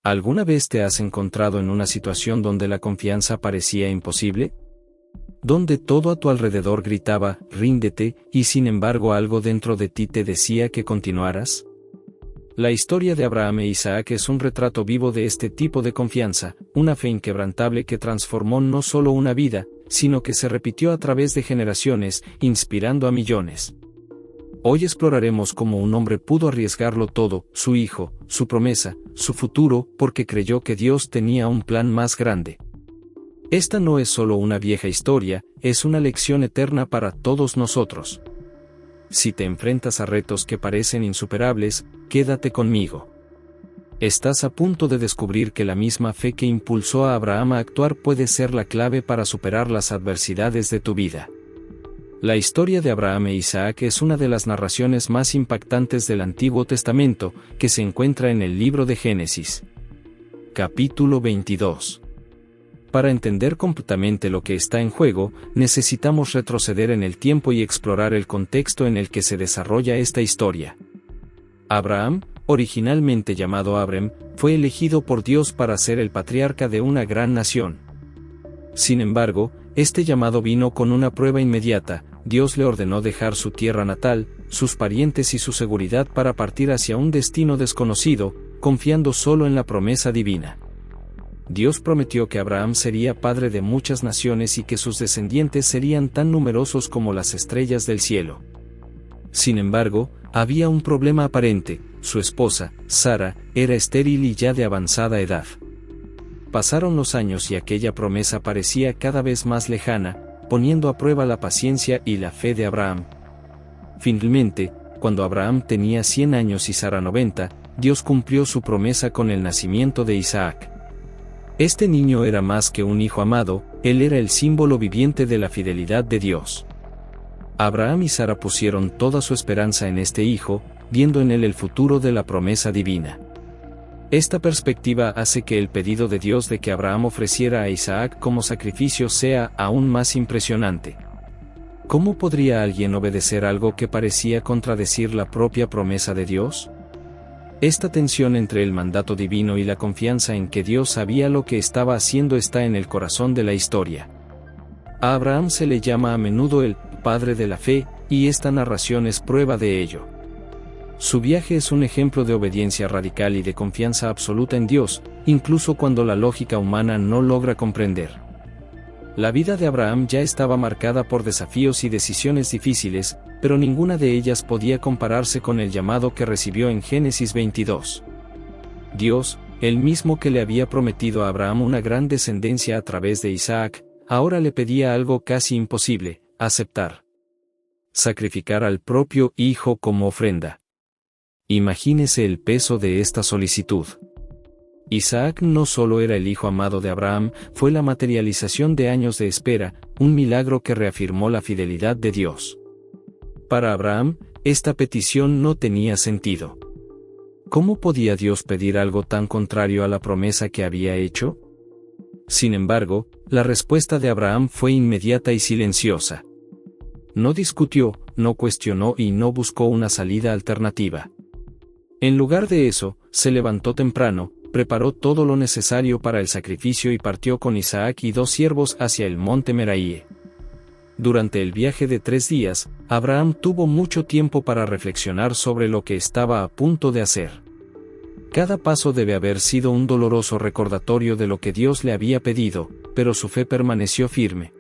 ¿Alguna vez te has encontrado en una situación donde la confianza parecía imposible? Donde todo a tu alrededor gritaba, ríndete, y sin embargo algo dentro de ti te decía que continuaras? La historia de Abraham e Isaac es un retrato vivo de este tipo de confianza, una fe inquebrantable que transformó no solo una vida, sino que se repitió a través de generaciones, inspirando a millones. Hoy exploraremos cómo un hombre pudo arriesgarlo todo, su hijo, su promesa, su futuro, porque creyó que Dios tenía un plan más grande. Esta no es solo una vieja historia, es una lección eterna para todos nosotros. Si te enfrentas a retos que parecen insuperables, quédate conmigo. Estás a punto de descubrir que la misma fe que impulsó a Abraham a actuar puede ser la clave para superar las adversidades de tu vida. La historia de Abraham e Isaac es una de las narraciones más impactantes del Antiguo Testamento, que se encuentra en el libro de Génesis. Capítulo 22. Para entender completamente lo que está en juego, necesitamos retroceder en el tiempo y explorar el contexto en el que se desarrolla esta historia. Abraham, originalmente llamado Abram, fue elegido por Dios para ser el patriarca de una gran nación. Sin embargo, este llamado vino con una prueba inmediata. Dios le ordenó dejar su tierra natal, sus parientes y su seguridad para partir hacia un destino desconocido, confiando solo en la promesa divina. Dios prometió que Abraham sería padre de muchas naciones y que sus descendientes serían tan numerosos como las estrellas del cielo. Sin embargo, había un problema aparente: su esposa, Sara, era estéril y ya de avanzada edad. Pasaron los años y aquella promesa parecía cada vez más lejana, poniendo a prueba la paciencia y la fe de Abraham. Finalmente, cuando Abraham tenía 100 años y Sara 90, Dios cumplió su promesa con el nacimiento de Isaac. Este niño era más que un hijo amado, él era el símbolo viviente de la fidelidad de Dios. Abraham y Sara pusieron toda su esperanza en este hijo, viendo en él el futuro de la promesa divina. Esta perspectiva hace que el pedido de Dios de que Abraham ofreciera a Isaac como sacrificio sea aún más impresionante. ¿Cómo podría alguien obedecer algo que parecía contradecir la propia promesa de Dios? Esta tensión entre el mandato divino y la confianza en que Dios sabía lo que estaba haciendo está en el corazón de la historia. A Abraham se le llama a menudo el padre de la fe, y esta narración es prueba de ello. Su viaje es un ejemplo de obediencia radical y de confianza absoluta en Dios, incluso cuando la lógica humana no logra comprender. La vida de Abraham ya estaba marcada por desafíos y decisiones difíciles, pero ninguna de ellas podía compararse con el llamado que recibió en Génesis 22. Dios, el mismo que le había prometido a Abraham una gran descendencia a través de Isaac, ahora le pedía algo casi imposible: aceptar. Sacrificar al propio hijo como ofrenda. Imagínese el peso de esta solicitud. Isaac no solo era el hijo amado de Abraham, fue la materialización de años de espera, un milagro que reafirmó la fidelidad de Dios. Para Abraham, esta petición no tenía sentido. ¿Cómo podía Dios pedir algo tan contrario a la promesa que había hecho? Sin embargo, la respuesta de Abraham fue inmediata y silenciosa. No discutió, no cuestionó y no buscó una salida alternativa. En lugar de eso, se levantó temprano, preparó todo lo necesario para el sacrificio y partió con Isaac y 2 siervos hacia el monte Moriah. Durante el viaje de 3 días, Abraham tuvo mucho tiempo para reflexionar sobre lo que estaba a punto de hacer. Cada paso debe haber sido un doloroso recordatorio de lo que Dios le había pedido, pero su fe permaneció firme.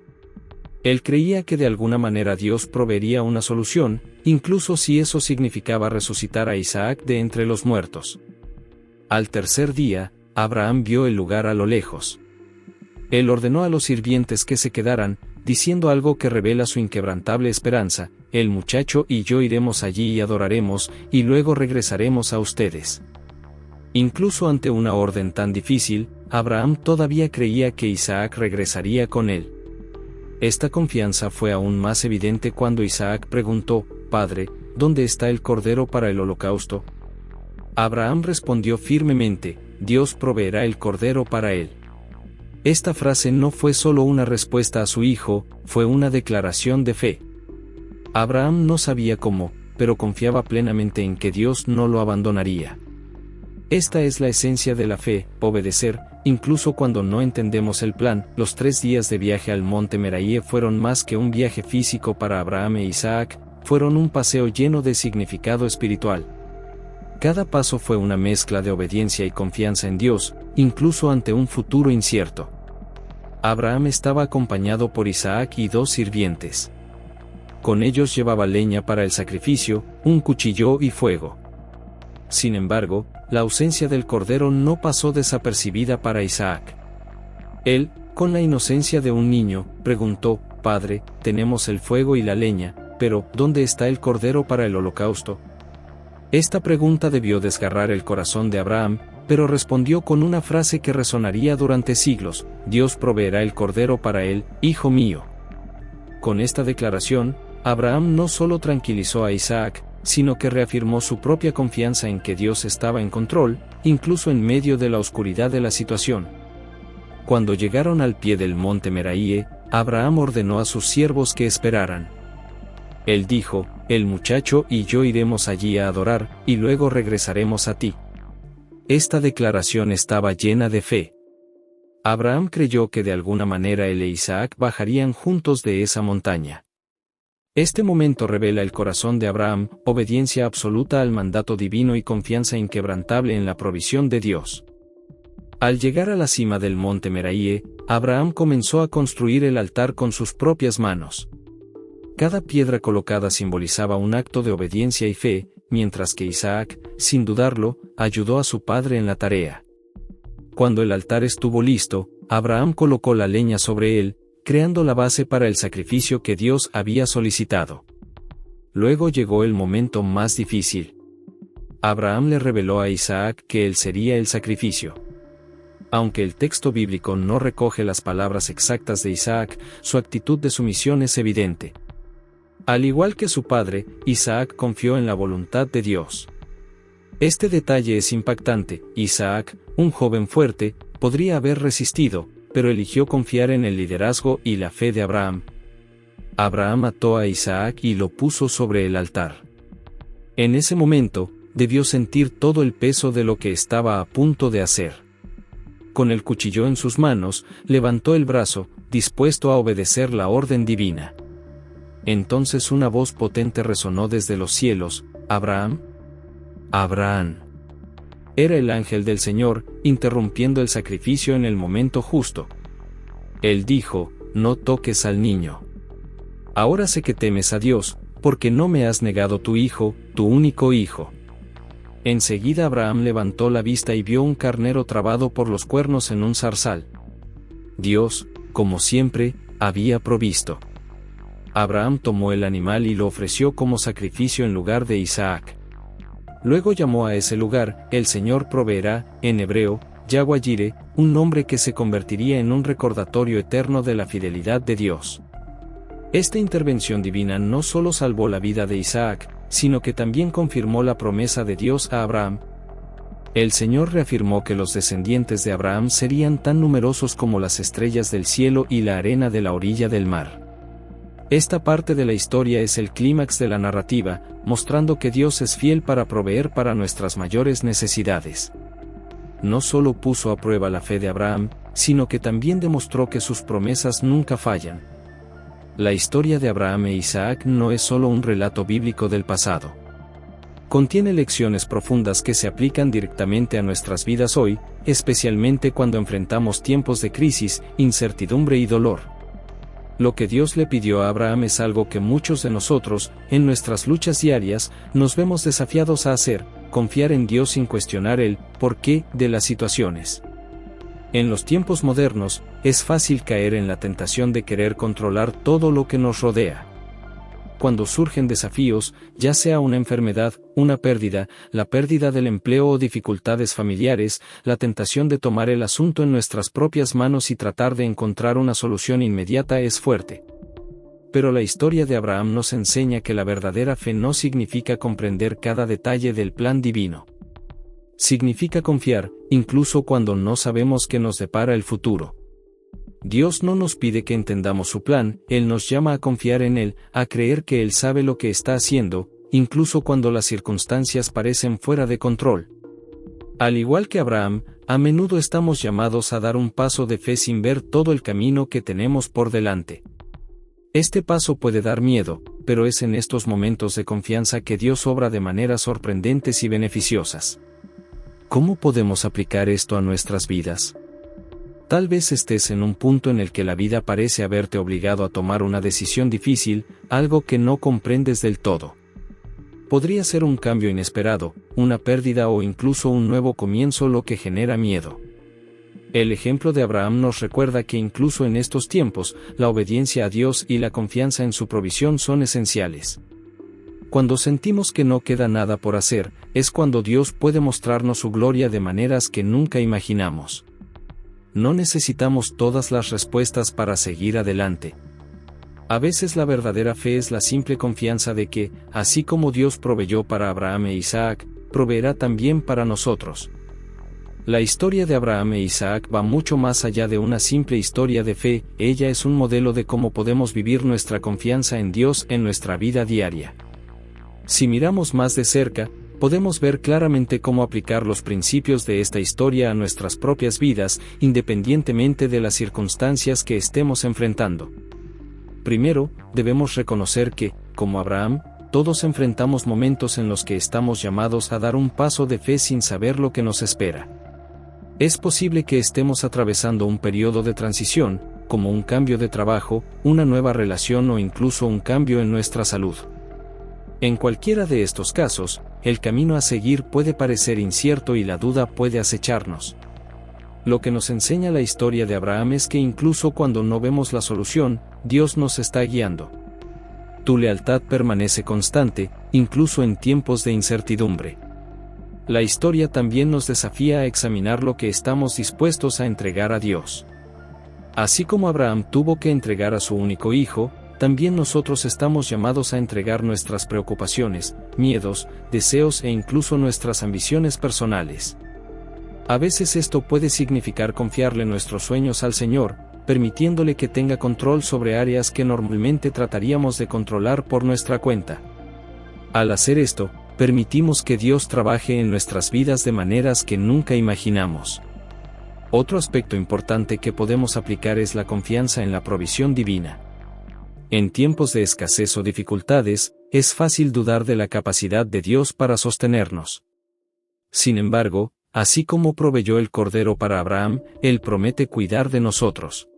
Él creía que de alguna manera Dios proveería una solución, incluso si eso significaba resucitar a Isaac de entre los muertos. Al tercer día, Abraham vio el lugar a lo lejos. Él ordenó a los sirvientes que se quedaran, diciendo algo que revela su inquebrantable esperanza: el muchacho y yo iremos allí y adoraremos, y luego regresaremos a ustedes. Incluso ante una orden tan difícil, Abraham todavía creía que Isaac regresaría con él. Esta confianza fue aún más evidente cuando Isaac preguntó: «Padre, ¿dónde está el cordero para el holocausto?». Abraham respondió firmemente: «Dios proveerá el cordero para él». Esta frase no fue solo una respuesta a su hijo, fue una declaración de fe. Abraham no sabía cómo, pero confiaba plenamente en que Dios no lo abandonaría. Esta es la esencia de la fe, obedecer, incluso cuando no entendemos el plan. Los 3 días de viaje al monte Moriah fueron más que un viaje físico para Abraham e Isaac, fueron un paseo lleno de significado espiritual. Cada paso fue una mezcla de obediencia y confianza en Dios, incluso ante un futuro incierto. Abraham estaba acompañado por Isaac y 2 sirvientes. Con ellos llevaba leña para el sacrificio, un cuchillo y fuego. Sin embargo, la ausencia del cordero no pasó desapercibida para Isaac. Él, con la inocencia de un niño, preguntó: «Padre, tenemos el fuego y la leña, pero ¿dónde está el cordero para el holocausto?». Esta pregunta debió desgarrar el corazón de Abraham, pero respondió con una frase que resonaría durante siglos: «Dios proveerá el cordero para él, hijo mío». Con esta declaración, Abraham no solo tranquilizó a Isaac, sino que reafirmó su propia confianza en que Dios estaba en control, incluso en medio de la oscuridad de la situación. Cuando llegaron al pie del monte Moriah, Abraham ordenó a sus siervos que esperaran. Él dijo: «El muchacho y yo iremos allí a adorar, y luego regresaremos a ti». Esta declaración estaba llena de fe. Abraham creyó que de alguna manera él e Isaac bajarían juntos de esa montaña. Este momento revela el corazón de Abraham, obediencia absoluta al mandato divino y confianza inquebrantable en la provisión de Dios. Al llegar a la cima del monte Moriah, Abraham comenzó a construir el altar con sus propias manos. Cada piedra colocada simbolizaba un acto de obediencia y fe, mientras que Isaac, sin dudarlo, ayudó a su padre en la tarea. Cuando el altar estuvo listo, Abraham colocó la leña sobre él, creando la base para el sacrificio que Dios había solicitado. Luego llegó el momento más difícil. Abraham le reveló a Isaac que él sería el sacrificio. Aunque el texto bíblico no recoge las palabras exactas de Isaac, su actitud de sumisión es evidente. Al igual que su padre, Isaac confió en la voluntad de Dios. Este detalle es impactante. Isaac, un joven fuerte, podría haber resistido, pero eligió confiar en el liderazgo y la fe de Abraham. Abraham ató a Isaac y lo puso sobre el altar. En ese momento, debió sentir todo el peso de lo que estaba a punto de hacer. Con el cuchillo en sus manos, levantó el brazo, dispuesto a obedecer la orden divina. Entonces una voz potente resonó desde los cielos: «Abraham, Abraham». Era el ángel del Señor, interrumpiendo el sacrificio en el momento justo. Él dijo: «No toques al niño. Ahora sé que temes a Dios, porque no me has negado tu hijo, tu único hijo». Enseguida Abraham levantó la vista y vio un carnero trabado por los cuernos en un zarzal. Dios, como siempre, había provisto. Abraham tomó el animal y lo ofreció como sacrificio en lugar de Isaac. Luego llamó a ese lugar: «El Señor proveerá», en hebreo, Yahweh Jireh, un nombre que se convertiría en un recordatorio eterno de la fidelidad de Dios. Esta intervención divina no solo salvó la vida de Isaac, sino que también confirmó la promesa de Dios a Abraham. El Señor reafirmó que los descendientes de Abraham serían tan numerosos como las estrellas del cielo y la arena de la orilla del mar. Esta parte de la historia es el clímax de la narrativa, mostrando que Dios es fiel para proveer para nuestras mayores necesidades. No solo puso a prueba la fe de Abraham, sino que también demostró que sus promesas nunca fallan. La historia de Abraham e Isaac no es solo un relato bíblico del pasado. Contiene lecciones profundas que se aplican directamente a nuestras vidas hoy, especialmente cuando enfrentamos tiempos de crisis, incertidumbre y dolor. Lo que Dios le pidió a Abraham es algo que muchos de nosotros, en nuestras luchas diarias, nos vemos desafiados a hacer: confiar en Dios sin cuestionar el porqué de las situaciones. En los tiempos modernos, es fácil caer en la tentación de querer controlar todo lo que nos rodea. Cuando surgen desafíos, ya sea una enfermedad, una pérdida, la pérdida del empleo o dificultades familiares, la tentación de tomar el asunto en nuestras propias manos y tratar de encontrar una solución inmediata es fuerte. Pero la historia de Abraham nos enseña que la verdadera fe no significa comprender cada detalle del plan divino. Significa confiar, incluso cuando no sabemos qué nos depara el futuro. Dios no nos pide que entendamos su plan, Él nos llama a confiar en Él, a creer que Él sabe lo que está haciendo, incluso cuando las circunstancias parecen fuera de control. Al igual que Abraham, a menudo estamos llamados a dar un paso de fe sin ver todo el camino que tenemos por delante. Este paso puede dar miedo, pero es en estos momentos de confianza que Dios obra de maneras sorprendentes y beneficiosas. ¿Cómo podemos aplicar esto a nuestras vidas? Tal vez estés en un punto en el que la vida parece haberte obligado a tomar una decisión difícil, algo que no comprendes del todo. Podría ser un cambio inesperado, una pérdida o incluso un nuevo comienzo lo que genera miedo. El ejemplo de Abraham nos recuerda que incluso en estos tiempos, la obediencia a Dios y la confianza en su provisión son esenciales. Cuando sentimos que no queda nada por hacer, es cuando Dios puede mostrarnos su gloria de maneras que nunca imaginamos. No necesitamos todas las respuestas para seguir adelante. A veces la verdadera fe es la simple confianza de que, así como Dios proveyó para Abraham e Isaac, proveerá también para nosotros. La historia de Abraham e Isaac va mucho más allá de una simple historia de fe, ella es un modelo de cómo podemos vivir nuestra confianza en Dios en nuestra vida diaria. Si miramos más de cerca, podemos ver claramente cómo aplicar los principios de esta historia a nuestras propias vidas, independientemente de las circunstancias que estemos enfrentando. Primero, debemos reconocer que, como Abraham, todos enfrentamos momentos en los que estamos llamados a dar un paso de fe sin saber lo que nos espera. Es posible que estemos atravesando un periodo de transición, como un cambio de trabajo, una nueva relación o incluso un cambio en nuestra salud. En cualquiera de estos casos, el camino a seguir puede parecer incierto y la duda puede acecharnos. Lo que nos enseña la historia de Abraham es que incluso cuando no vemos la solución, Dios nos está guiando. Tu lealtad permanece constante, incluso en tiempos de incertidumbre. La historia también nos desafía a examinar lo que estamos dispuestos a entregar a Dios. Así como Abraham tuvo que entregar a su único hijo, también nosotros estamos llamados a entregar nuestras preocupaciones, miedos, deseos e incluso nuestras ambiciones personales. A veces esto puede significar confiarle nuestros sueños al Señor, permitiéndole que tenga control sobre áreas que normalmente trataríamos de controlar por nuestra cuenta. Al hacer esto, permitimos que Dios trabaje en nuestras vidas de maneras que nunca imaginamos. Otro aspecto importante que podemos aplicar es la confianza en la provisión divina. En tiempos de escasez o dificultades, es fácil dudar de la capacidad de Dios para sostenernos. Sin embargo, así como proveyó el cordero para Abraham, Él promete cuidar de nosotros.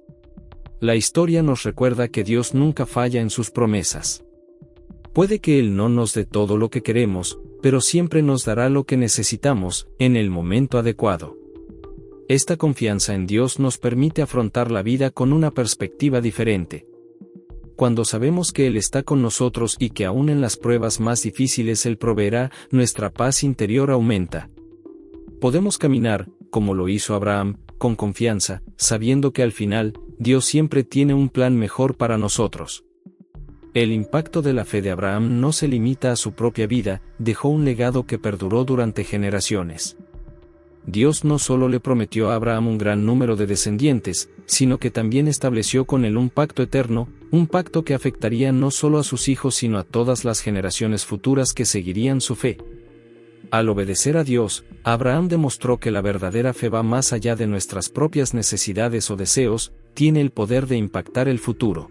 La historia nos recuerda que Dios nunca falla en sus promesas. Puede que Él no nos dé todo lo que queremos, pero siempre nos dará lo que necesitamos, en el momento adecuado. Esta confianza en Dios nos permite afrontar la vida con una perspectiva diferente. Cuando sabemos que Él está con nosotros y que aún en las pruebas más difíciles Él proveerá, nuestra paz interior aumenta. Podemos caminar, como lo hizo Abraham, con confianza, sabiendo que al final, Dios siempre tiene un plan mejor para nosotros. El impacto de la fe de Abraham no se limita a su propia vida, dejó un legado que perduró durante generaciones. Dios no solo le prometió a Abraham un gran número de descendientes, sino que también estableció con él un pacto eterno, un pacto que afectaría no solo a sus hijos sino a todas las generaciones futuras que seguirían su fe. Al obedecer a Dios, Abraham demostró que la verdadera fe va más allá de nuestras propias necesidades o deseos, tiene el poder de impactar el futuro.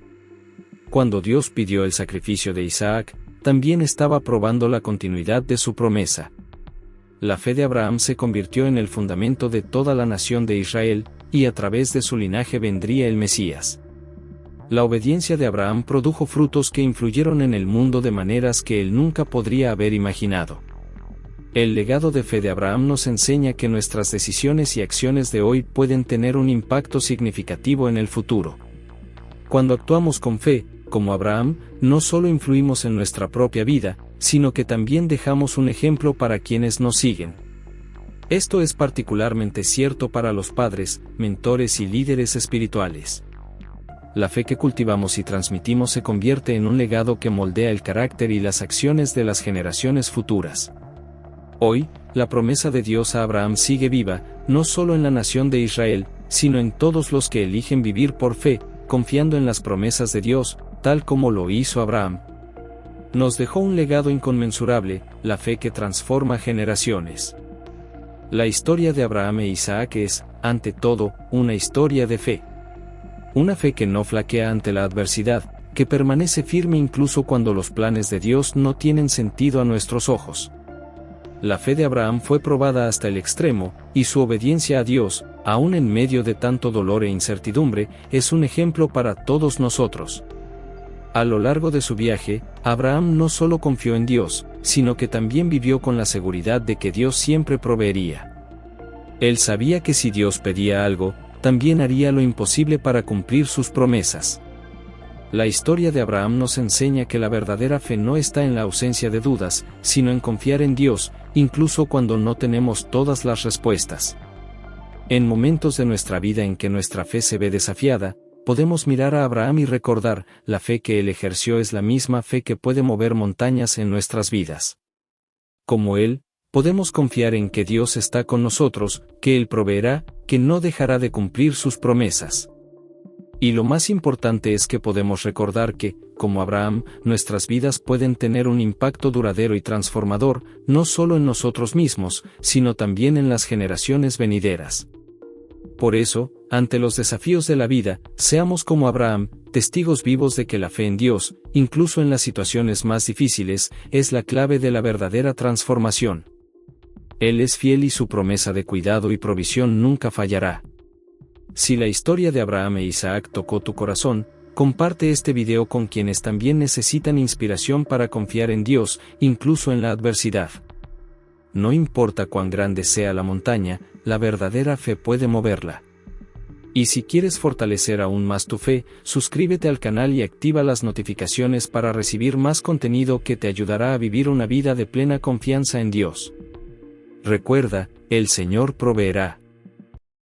Cuando Dios pidió el sacrificio de Isaac, también estaba probando la continuidad de su promesa. La fe de Abraham se convirtió en el fundamento de toda la nación de Israel, y a través de su linaje vendría el Mesías. La obediencia de Abraham produjo frutos que influyeron en el mundo de maneras que él nunca podría haber imaginado. El legado de fe de Abraham nos enseña que nuestras decisiones y acciones de hoy pueden tener un impacto significativo en el futuro. Cuando actuamos con fe, como Abraham, no solo influimos en nuestra propia vida, sino que también dejamos un ejemplo para quienes nos siguen. Esto es particularmente cierto para los padres, mentores y líderes espirituales. La fe que cultivamos y transmitimos se convierte en un legado que moldea el carácter y las acciones de las generaciones futuras. Hoy, la promesa de Dios a Abraham sigue viva, no solo en la nación de Israel, sino en todos los que eligen vivir por fe, confiando en las promesas de Dios, tal como lo hizo Abraham. Nos dejó un legado inconmensurable, la fe que transforma generaciones. La historia de Abraham e Isaac es, ante todo, una historia de fe. Una fe que no flaquea ante la adversidad, que permanece firme incluso cuando los planes de Dios no tienen sentido a nuestros ojos. La fe de Abraham fue probada hasta el extremo, y su obediencia a Dios, aun en medio de tanto dolor e incertidumbre, es un ejemplo para todos nosotros. A lo largo de su viaje, Abraham no solo confió en Dios, sino que también vivió con la seguridad de que Dios siempre proveería. Él sabía que si Dios pedía algo, también haría lo imposible para cumplir sus promesas. La historia de Abraham nos enseña que la verdadera fe no está en la ausencia de dudas, sino en confiar en Dios, incluso cuando no tenemos todas las respuestas. En momentos de nuestra vida en que nuestra fe se ve desafiada, podemos mirar a Abraham y recordar, la fe que él ejerció es la misma fe que puede mover montañas en nuestras vidas. Como él, podemos confiar en que Dios está con nosotros, que Él proveerá, que no dejará de cumplir sus promesas. Y lo más importante es que podemos recordar que, como Abraham, nuestras vidas pueden tener un impacto duradero y transformador, no solo en nosotros mismos, sino también en las generaciones venideras. Por eso, ante los desafíos de la vida, seamos como Abraham, testigos vivos de que la fe en Dios, incluso en las situaciones más difíciles, es la clave de la verdadera transformación. Él es fiel y su promesa de cuidado y provisión nunca fallará. Si la historia de Abraham e Isaac tocó tu corazón, comparte este video con quienes también necesitan inspiración para confiar en Dios, incluso en la adversidad. No importa cuán grande sea la montaña, la verdadera fe puede moverla. Y si quieres fortalecer aún más tu fe, suscríbete al canal y activa las notificaciones para recibir más contenido que te ayudará a vivir una vida de plena confianza en Dios. Recuerda, el Señor proveerá.